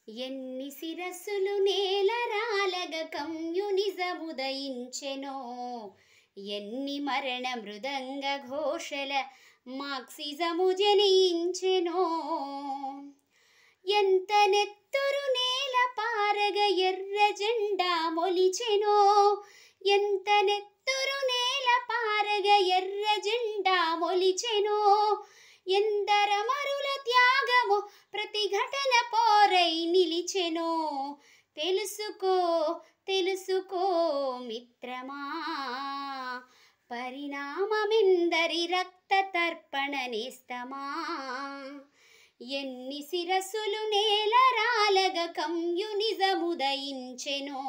ఎన్ని శిరస్సులు నేలరాలగ కమ్యూనిజముదయించెనో, ఎన్ని మరణ మృదంగ ఘోషల మార్క్సిజము జనించెనో. ఎంత నెత్తురు నేల పారగ ఎర్ర జెండా మొలిచెనో, ఎంత నెత్తురు నేల పారగ ఎర్ర జెండా మొలిచెనో. ఎందరమరుల త్యాగము ప్రతిఘటన పోరై నిలిచెనో. తెలుసుకో తెలుసుకో మిత్రమా, పరిణామమెందరి రక్త తర్పణ నేస్తమా. ఎన్ని శిరస్సులు నేలరాలగ కమ్యూనిజముదయించెనో,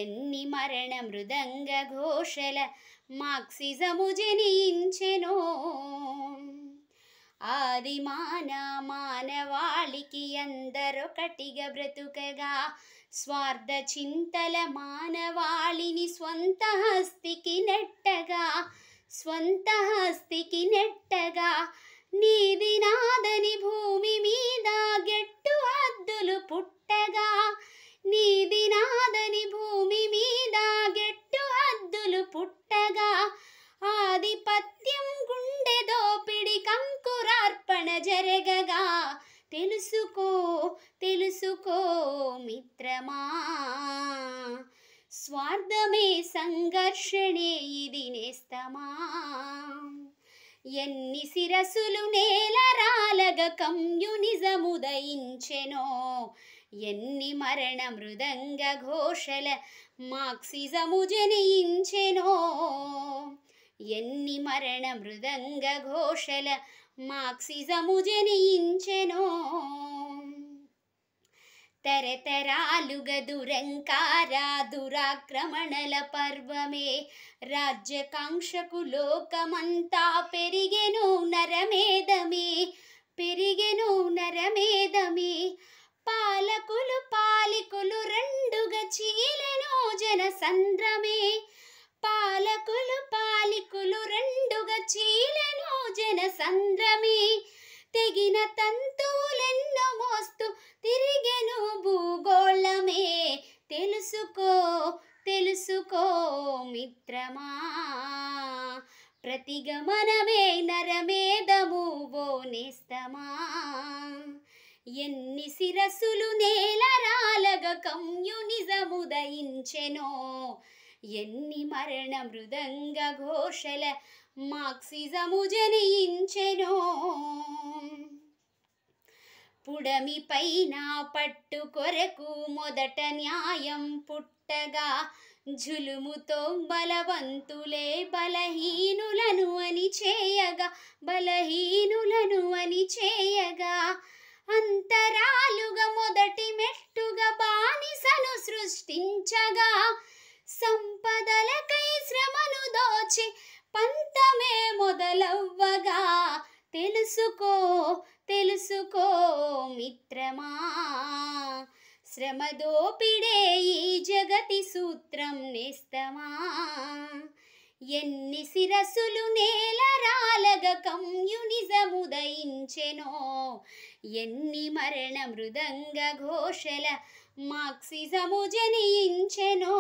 ఎన్ని మరణ మృదంగ ఘోషల మార్క్సిజము జనించెనో. ఆది మానవాళికి అందరొకటిగా బ్రతుకగా, స్వార్థ చింతల మానవాళిని స్వంత హస్తికి నెట్టగా, స్వంత హస్తికి నెట్టగా. నీది నాదని భూమి మీద గెట్టు హద్దులు పుట్టగా, నీది నాదని భూమి మీద గెట్టు హద్దులు పుట్టగా. ఆధిపత్యం గుండె దోపిడి కంకురార్పణ జరగగా. తెలుసుకో తెలుసుకో మిత్రమా, స్వార్థమే సంఘర్షణే ఇది నేస్తమా. ఎన్ని శిరస్సులు నేలరాలగ కమ్యూనిజముదయించెనో, ఎన్ని మరణ మృదంగ ఘోషల మార్క్సిజము జనించెనో. ఎన్ని మరణ మృదంగ ఘోషల మార్క్సిజము జనించెనో. తరతరాలుగా దురంకార దురాక్రమణల పర్వమే, రాజ్యకాంక్షకు లోకమంతా పెరిగెను నరమేధమే, పెరిగెను నరమేధమే. పాలకులు పాలికులు రెండుగా చీలెనో జనసంద్రమే, పాలకులు పాలికులు రెండుగా చీలెనో జనసంద్రమే. తెగిన తంతువులెన్నో మోస్తూ తిరిగెను భూగోళమే. తెలుసుకో తెలుసుకో మిత్రమా, ప్రతిగమనమే నరమేధము ఓ నేస్తమా. ఎన్ని శిరస్సులు నేలరాలగ కమ్యూనిజముదయించెనో, ఎన్ని మరణ మృదంగ ఘోషల మార్క్సిజము జనించెనో. పుడమి పైన పట్టు కొరకు మొదట న్యాయం పుట్టగా, జులుముతో బలవంతులే బలహీనులను అని చేయగా, బలహీనులను అని చేయగా. అంతరాలుగా మొదటి మెట్టుగా బానిసను సృష్టించగా, సంపదలకై శ్రమను దోచి పంతమే మొదలవ్వగా. తెలుసుకో తెలుసుకో మిత్రమా, శ్రమ దోపిడే ఈ జగతి సూత్రం నేస్తమా. ఎన్ని శిరస్సులు నేలరాలగ కమ్యూనిజముదయించెనో, ఎన్ని మరణ మృదంగ ఘోషల మార్క్సిజము జనించెనో.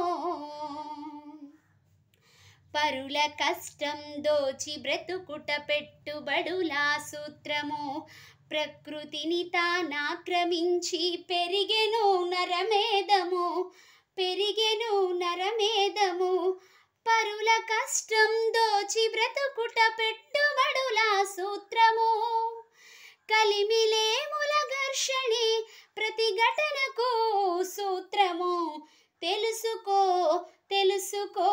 పరుల కష్టం దోచి బ్రతుకుట పెట్టుబడుల సూత్రము, ప్రకృతిని తానాక్రమించి పెరిగెను నరమేధము, పెరిగెను నరమేధము. పరుల కష్టం దోచి బ్రతుకుట పెట్టుబడుల సూత్రము, కలిమిలేముల ఘర్షణి ప్రతిఘటనకు సూత్రము. తెలుసుకో తెలుసుకో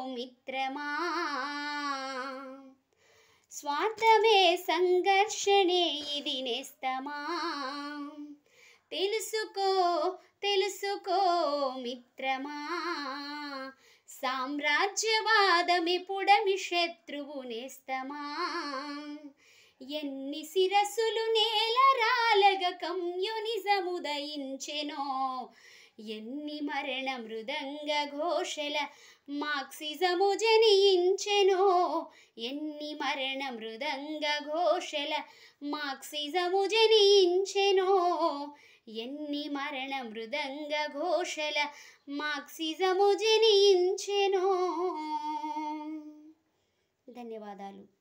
మిత్రమా, స్వార్థమే సంఘర్షణే ఇది నేస్తమా. తెలుసుకో తెలుసుకో మిత్రమా, సామ్రాజ్యవాదమే పుడమి శత్రువు నేస్తమా. ఎన్ని శిరస్సులు నేలరాలగ కమ్యూనిజముదయించెనో, ఎన్ని మరణ మృదంగ ఘోషల మార్క్సిజము జనించెనో, ఎన్ని మరణ మృదంగ ఘోషల మార్క్సిజము జనించెనో. ఎన్ని మరణ మృదంగ ఘోషల మార్క్సిజము జనించెనో. ధన్యవాదాలు.